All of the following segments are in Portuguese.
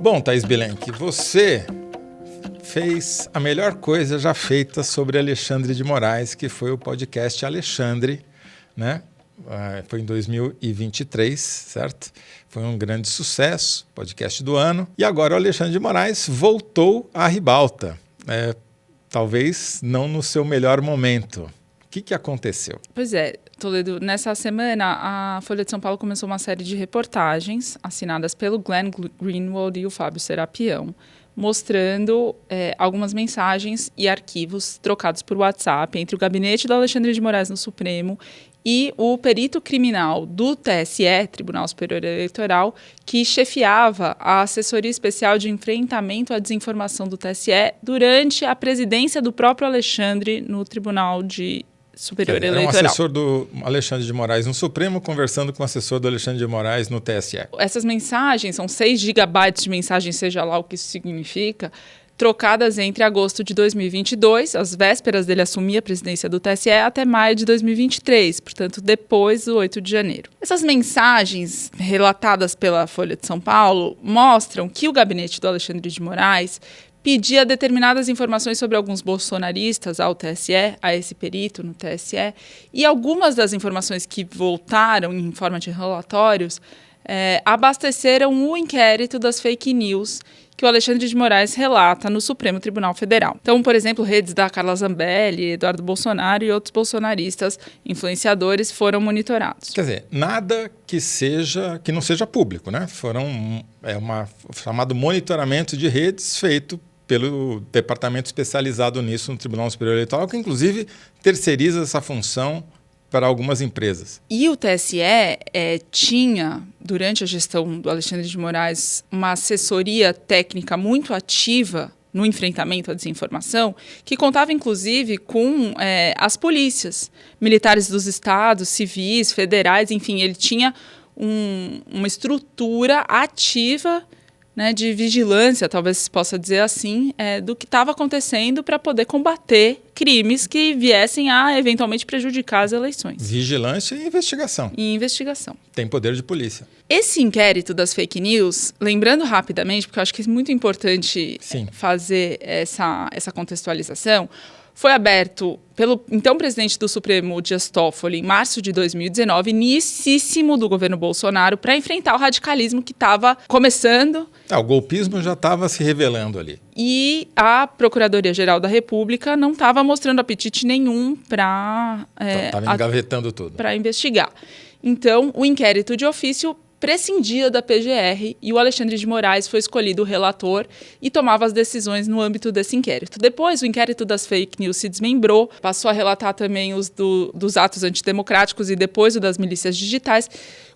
Bom, Thaís Bilenque, você fez a melhor coisa já feita sobre Alexandre de Moraes, que foi o podcast Alexandre, né? Foi em 2023, certo? Foi um grande sucesso, podcast do ano. E agora o Alexandre de Moraes voltou à ribalta. Talvez não no seu melhor momento. O que aconteceu? Pois é, Toledo, nessa semana a Folha de São Paulo começou uma série de reportagens assinadas pelo Glenn Greenwald e o Fábio Serapião, mostrando algumas mensagens e arquivos trocados por WhatsApp entre o gabinete do Alexandre de Moraes no Supremo e o perito criminal do TSE, Tribunal Superior Eleitoral, que chefiava a assessoria especial de enfrentamento à desinformação do TSE durante a presidência do próprio Alexandre no Tribunal Superior Eleitoral. Era um assessor do Alexandre de Moraes no Supremo conversando com o assessor do Alexandre de Moraes no TSE. Essas mensagens, são 6 gigabytes de mensagem, seja lá o que isso significa, trocadas entre agosto de 2022, às vésperas dele assumir a presidência do TSE, até maio de 2023, portanto, depois do 8 de janeiro. Essas mensagens relatadas pela Folha de São Paulo mostram que o gabinete do Alexandre de Moraes pedia determinadas informações sobre alguns bolsonaristas ao TSE, a esse perito no TSE, e algumas das informações que voltaram em forma de relatórios abasteceram o inquérito das fake news que o Alexandre de Moraes relata no Supremo Tribunal Federal. Então, por exemplo, redes da Carla Zambelli, Eduardo Bolsonaro e outros bolsonaristas influenciadores foram monitorados. Quer dizer, nada que não seja público, né? Chamado monitoramento de redes feito pelo departamento especializado nisso no Tribunal Superior Eleitoral, que inclusive terceiriza essa função para algumas empresas. E o TSE tinha, durante a gestão do Alexandre de Moraes, uma assessoria técnica muito ativa no enfrentamento à desinformação, que contava, inclusive, com as polícias, militares dos estados, civis, federais, enfim, ele tinha uma estrutura ativa, né, de vigilância, talvez se possa dizer assim, do que estava acontecendo para poder combater crimes que viessem a, eventualmente, prejudicar as eleições. Vigilância e investigação. Tem poder de polícia. Então, inquérito das fake news, lembrando rapidamente, porque eu acho que é muito importante fazer essa contextualização, foi aberto pelo então presidente do Supremo, Dias Toffoli, em março de 2019, inicíssimo do governo Bolsonaro, para enfrentar o radicalismo que estava começando. O golpismo já estava se revelando ali. E a Procuradoria-Geral da República não estava mostrando apetite nenhum para... Estava engavetando tudo. Para investigar. Então, o inquérito de ofício prescindia da PGR e o Alexandre de Moraes foi escolhido o relator e tomava as decisões no âmbito desse inquérito. Depois, o inquérito das fake news se desmembrou, passou a relatar também os dos atos antidemocráticos e depois o das milícias digitais.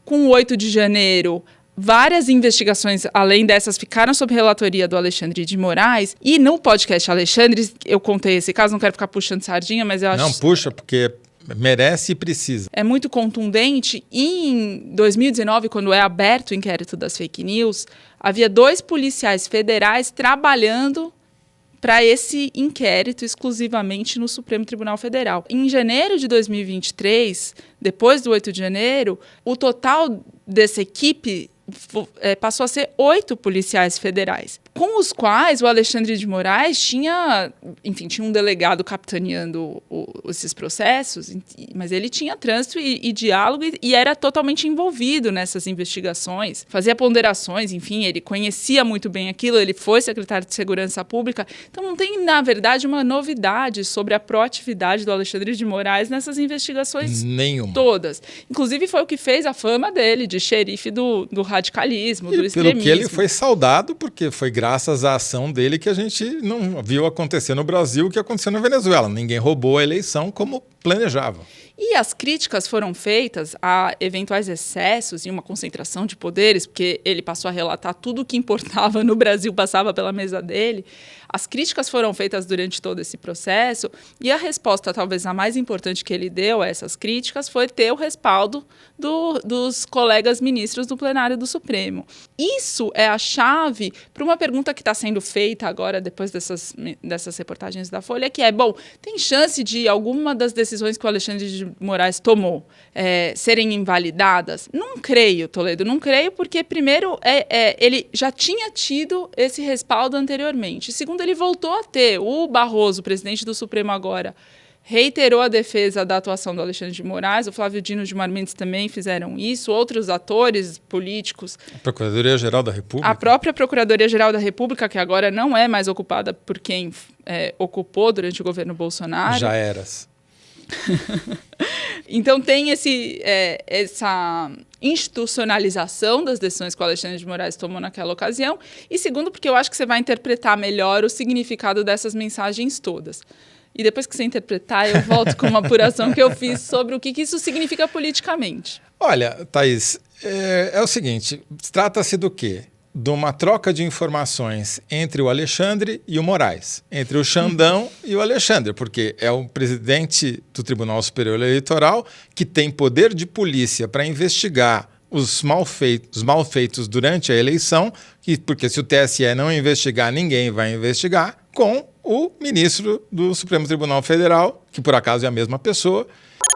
Com o 8 de janeiro, várias investigações, além dessas, ficaram sob relatoria do Alexandre de Moraes. E no podcast Alexandre, eu contei esse caso, não quero ficar puxando sardinha, mas eu acho... Não, puxa, porque merece e precisa. É muito contundente. E em 2019, quando é aberto o inquérito das fake news, havia 2 policiais federais trabalhando para esse inquérito exclusivamente no Supremo Tribunal Federal. Em janeiro de 2023, depois do 8 de janeiro, o total dessa equipe passou a ser 8 policiais federais, com os quais o Alexandre de Moraes tinha um delegado capitaneando esses processos, mas ele tinha trânsito e diálogo e era totalmente envolvido nessas investigações, fazia ponderações, enfim, ele conhecia muito bem aquilo, ele foi secretário de Segurança Pública, então não tem, na verdade, uma novidade sobre a proatividade do Alexandre de Moraes nessas investigações nenhuma. Todas. Inclusive foi o que fez a fama dele de xerife do radicalismo, do extremismo. Pelo que ele foi saudado, porque foi graças à ação dele que a gente não viu acontecer no Brasil o que aconteceu na Venezuela. Ninguém roubou a eleição como planejava. E as críticas foram feitas a eventuais excessos e uma concentração de poderes, porque ele passou a relatar tudo o que importava no Brasil, passava pela mesa dele. As críticas foram feitas durante todo esse processo e a resposta, talvez a mais importante que ele deu a essas críticas, foi ter o respaldo dos colegas ministros do plenário do Supremo. Isso é a chave para uma pergunta que está sendo feita agora, depois dessas reportagens da Folha, que é, tem chance de alguma das decisões decisões que o Alexandre de Moraes tomou serem invalidadas? Não creio, Toledo, não creio, porque, primeiro, ele já tinha tido esse respaldo anteriormente. Segundo, ele voltou a ter. O Barroso, presidente do Supremo agora, reiterou a defesa da atuação do Alexandre de Moraes, o Flávio Dino e o Gilmar Mendes também fizeram isso, outros atores políticos. A Procuradoria-Geral da República? A própria Procuradoria-Geral da República, que agora não é mais ocupada por quem ocupou durante o governo Bolsonaro. Já eras. Então tem essa institucionalização das decisões que o Alexandre de Moraes tomou naquela ocasião. E segundo, porque eu acho que você vai interpretar melhor o significado dessas mensagens todas. E depois que você interpretar, eu volto com uma apuração que eu fiz sobre o que isso significa politicamente. Olha, Thaís, é o seguinte, trata-se do quê? De uma troca de informações entre o Alexandre e o Moraes, entre o Xandão e o Alexandre, porque é o presidente do Tribunal Superior Eleitoral que tem poder de polícia para investigar os malfeitos durante a eleição, porque se o TSE não investigar, ninguém vai investigar, com o ministro do Supremo Tribunal Federal, que por acaso é a mesma pessoa.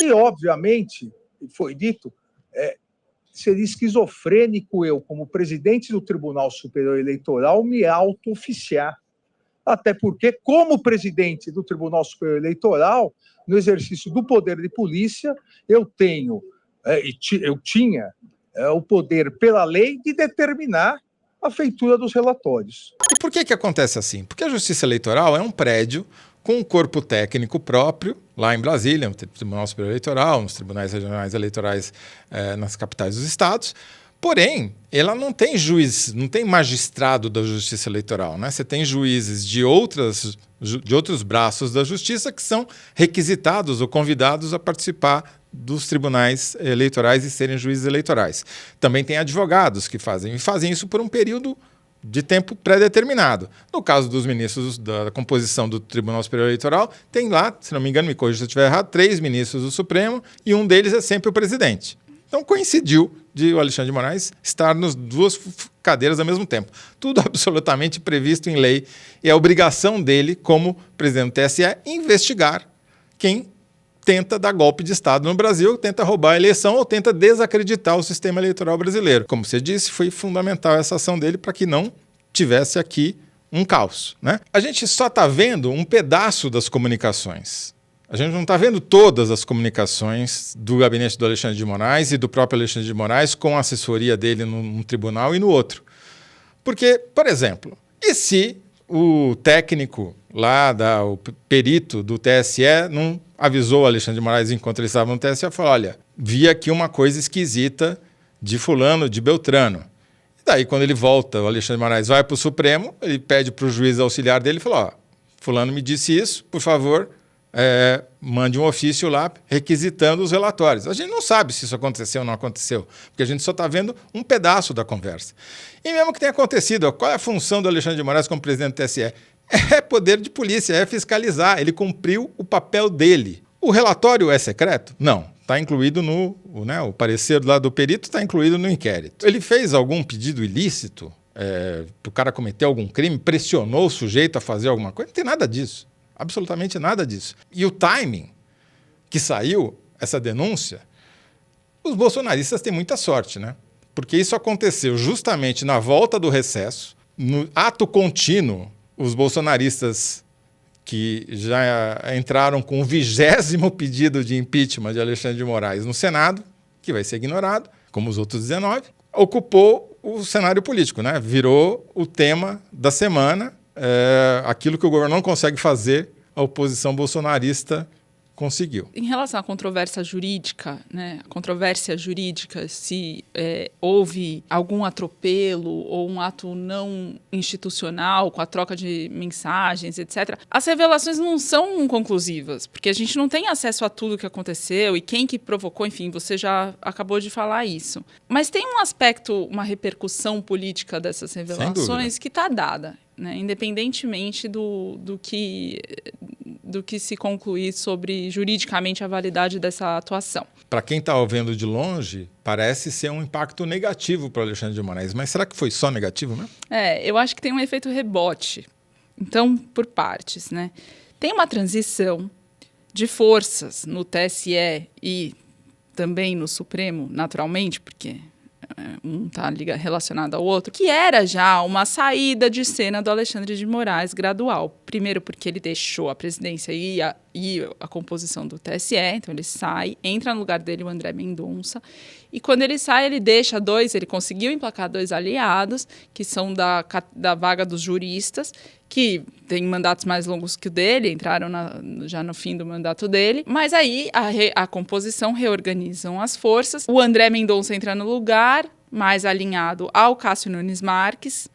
E, obviamente, foi dito, seria esquizofrênico eu, como presidente do Tribunal Superior Eleitoral, me auto-oficiar. Até porque, como presidente do Tribunal Superior Eleitoral, no exercício do poder de polícia, eu tinha o poder, pela lei, de determinar a feitura dos relatórios. E por que acontece assim? Porque a Justiça Eleitoral é um prédio com um corpo técnico próprio, lá em Brasília, no Tribunal Superior Eleitoral, nos tribunais regionais eleitorais nas capitais dos estados. Porém, ela não tem juiz, não tem magistrado da Justiça Eleitoral, né? Você tem juízes de outros braços da Justiça que são requisitados ou convidados a participar dos tribunais eleitorais e serem juízes eleitorais. Também tem advogados que fazem isso por um período de tempo pré-determinado. No caso dos ministros da composição do Tribunal Superior Eleitoral, tem lá, se não me engano, me corrija se eu estiver errado, 3 ministros do Supremo e um deles é sempre o presidente. Então coincidiu de o Alexandre de Moraes estar nas 2 cadeiras ao mesmo tempo. Tudo absolutamente previsto em lei e é obrigação dele, como presidente do TSE, investigar quem tenta dar golpe de Estado no Brasil, tenta roubar a eleição ou tenta desacreditar o sistema eleitoral brasileiro. Como você disse, foi fundamental essa ação dele para que não tivesse aqui um caos, né? A gente só está vendo um pedaço das comunicações. A gente não está vendo todas as comunicações do gabinete do Alexandre de Moraes e do próprio Alexandre de Moraes com a assessoria dele num tribunal e no outro. Porque, por exemplo, e se o técnico lá, o perito do TSE, não avisou o Alexandre de Moraes enquanto ele estava no TSE e falou, olha, vi aqui uma coisa esquisita de fulano, de Beltrano. E daí, quando ele volta, o Alexandre de Moraes vai para o Supremo, ele pede para o juiz auxiliar dele e fala, fulano me disse isso, por favor, mande um ofício lá requisitando os relatórios. A gente não sabe se isso aconteceu ou não aconteceu, porque a gente só está vendo um pedaço da conversa. E mesmo que tenha acontecido, qual é a função do Alexandre de Moraes como presidente do TSE? É poder de polícia, é fiscalizar. Ele cumpriu o papel dele. O relatório é secreto? Não. Está incluído o parecer lá do perito está incluído no inquérito. Ele fez algum pedido ilícito? O cara cometeu algum crime? Pressionou o sujeito a fazer alguma coisa? Não tem nada disso. Absolutamente nada disso. E o timing que saiu, essa denúncia, os bolsonaristas têm muita sorte, né? Porque isso aconteceu justamente na volta do recesso, no ato contínuo, os bolsonaristas que já entraram com o 20º pedido de impeachment de Alexandre de Moraes no Senado, que vai ser ignorado, como os outros 19, ocupou o cenário político, né? Virou o tema da semana, aquilo que o governo não consegue fazer, a oposição bolsonarista conseguiu. Em relação à controvérsia jurídica, se houve algum atropelo ou um ato não institucional com a troca de mensagens, etc., as revelações não são conclusivas, porque a gente não tem acesso a tudo que aconteceu e quem que provocou, enfim, você já acabou de falar isso. Mas tem um aspecto, uma repercussão política dessas revelações que está dada, né? Independentemente do que se concluir sobre juridicamente a validade dessa atuação. Para quem está ouvindo de longe, parece ser um impacto negativo para o Alexandre de Moraes, mas será que foi só negativo, né? Eu acho que tem um efeito rebote. Então, por partes, né? Tem uma transição de forças no TSE e também no Supremo, naturalmente, porque um está relacionado ao outro, que era já uma saída de cena do Alexandre de Moraes gradual. Primeiro porque ele deixou a presidência e a composição do TSE, então ele sai, entra no lugar dele o André Mendonça, e quando ele sai, ele conseguiu emplacar 2 aliados, que são da vaga dos juristas, que têm mandatos mais longos que o dele, entraram já no fim do mandato dele, mas aí a composição reorganizam as forças, o André Mendonça entra no lugar, mais alinhado ao Cássio Nunes Marques.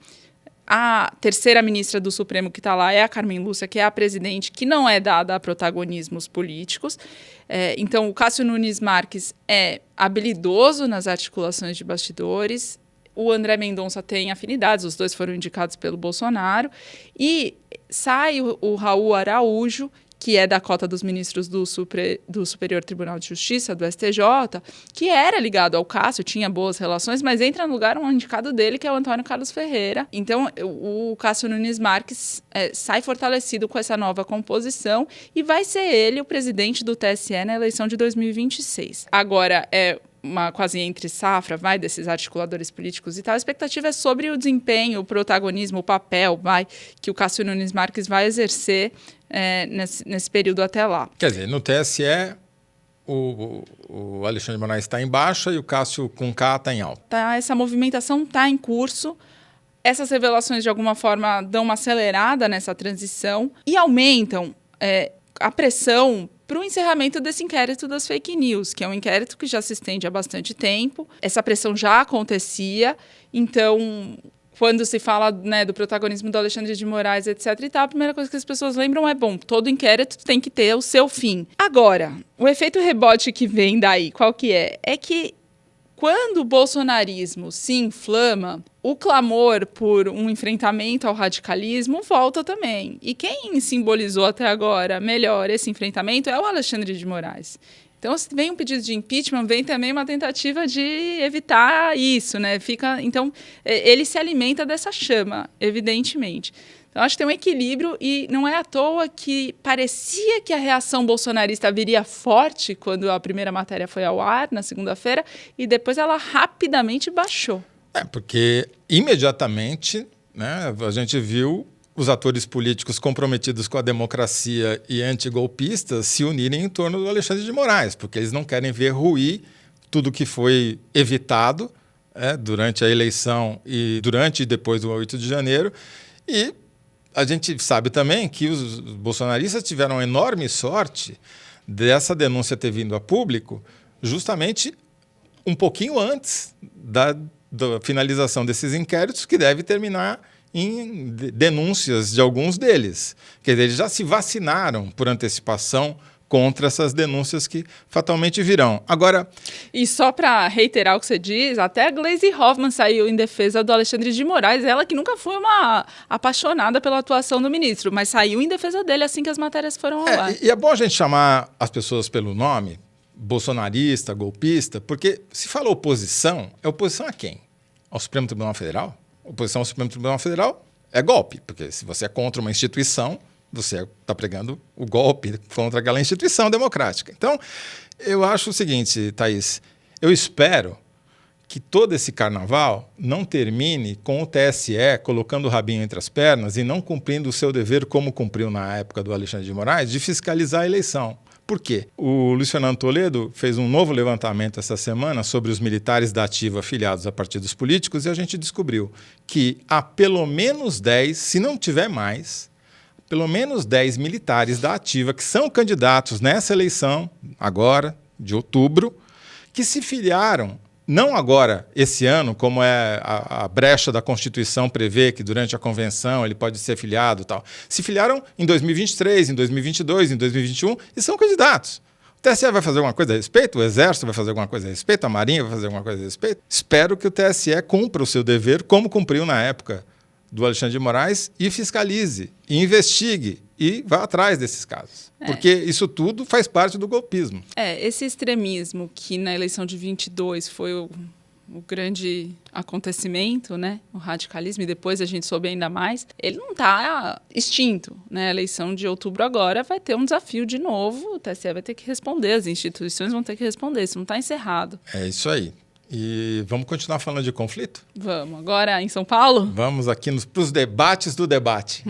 A terceira ministra do Supremo que está lá é a Carmen Lúcia, que é a presidente, que não é dada a protagonismos políticos. Então, o Cássio Nunes Marques é habilidoso nas articulações de bastidores. O André Mendonça tem afinidades, os dois foram indicados pelo Bolsonaro. E sai o Raul Araújo, que é da cota dos ministros do Superior Tribunal de Justiça, do STJ, que era ligado ao Cássio, tinha boas relações, mas entra no lugar um indicado dele, que é o Antônio Carlos Ferreira. Então, o Cássio Nunes Marques sai fortalecido com essa nova composição e vai ser ele o presidente do TSE na eleição de 2026. Agora, uma quase entre-safra, desses articuladores políticos e tal, a expectativa é sobre o desempenho, o protagonismo, o papel, que o Cássio Nunes Marques vai exercer nesse período até lá. Quer dizer, no TSE, o Alexandre de Moraes está em baixa e o Cássio com K está em alta. Essa movimentação está em curso. Essas revelações, de alguma forma, dão uma acelerada nessa transição e aumentam a pressão para o encerramento desse inquérito das fake news, que é um inquérito que já se estende há bastante tempo. Essa pressão já acontecia, então, quando se fala do protagonismo do Alexandre de Moraes, etc. e tal, a primeira coisa que as pessoas lembram todo inquérito tem que ter o seu fim. Agora, o efeito rebote que vem daí, qual que é? É que quando o bolsonarismo se inflama, o clamor por um enfrentamento ao radicalismo volta também. E quem simbolizou até agora melhor esse enfrentamento é o Alexandre de Moraes. Então, se vem um pedido de impeachment, vem também uma tentativa de evitar isso, né? Então, ele se alimenta dessa chama, evidentemente. Então, acho que tem um equilíbrio e não é à toa que parecia que a reação bolsonarista viria forte quando a primeira matéria foi ao ar, na segunda-feira, e depois ela rapidamente baixou. Porque imediatamente, a gente viu os atores políticos comprometidos com a democracia e antigolpistas se unirem em torno do Alexandre de Moraes, porque eles não querem ver ruir tudo que foi evitado durante a eleição e durante e depois do 8 de janeiro. E a gente sabe também que os bolsonaristas tiveram enorme sorte dessa denúncia ter vindo a público justamente um pouquinho antes da finalização desses inquéritos, que deve terminar em denúncias de alguns deles. Quer dizer, eles já se vacinaram por antecipação contra essas denúncias que fatalmente virão. Agora, e só para reiterar o que você diz, até a Gleisi Hoffmann saiu em defesa do Alexandre de Moraes, ela que nunca foi uma apaixonada pela atuação do ministro, mas saiu em defesa dele assim que as matérias foram ao ar. E é bom a gente chamar as pessoas pelo nome, bolsonarista, golpista, porque se fala oposição, é oposição a quem? Ao Supremo Tribunal Federal? Oposição ao Supremo Tribunal Federal é golpe, porque se você é contra uma instituição, você está pregando o golpe contra aquela instituição democrática. Então, eu acho o seguinte, Thaís, eu espero que todo esse carnaval não termine com o TSE colocando o rabinho entre as pernas e não cumprindo o seu dever, como cumpriu na época do Alexandre de Moraes, de fiscalizar a eleição. Por quê? O Luiz Fernando Toledo fez um novo levantamento essa semana sobre os militares da ativa afiliados a partidos políticos e a gente descobriu que há pelo menos 10, se não tiver mais, pelo menos 10 militares da ativa que são candidatos nessa eleição, agora, de outubro, que se filiaram, não agora, esse ano, como a brecha da Constituição prevê que durante a convenção ele pode ser filiado e tal, se filiaram em 2023, em 2022, em 2021 e são candidatos. O TSE vai fazer alguma coisa a respeito? O Exército vai fazer alguma coisa a respeito? A Marinha vai fazer alguma coisa a respeito? Espero que o TSE cumpra o seu dever, como cumpriu na época do Alexandre de Moraes, e fiscalize, e investigue, e vá atrás desses casos. Porque isso tudo faz parte do golpismo. Esse extremismo que na eleição de 22 foi o grande acontecimento, né? O radicalismo, e depois a gente soube ainda mais, ele não está extinto, né? A eleição de outubro agora vai ter um desafio de novo, o TSE vai ter que responder, as instituições vão ter que responder, isso não está encerrado. É isso aí. E vamos continuar falando de conflito? Vamos. Agora em São Paulo? Vamos aqui para os debates do debate.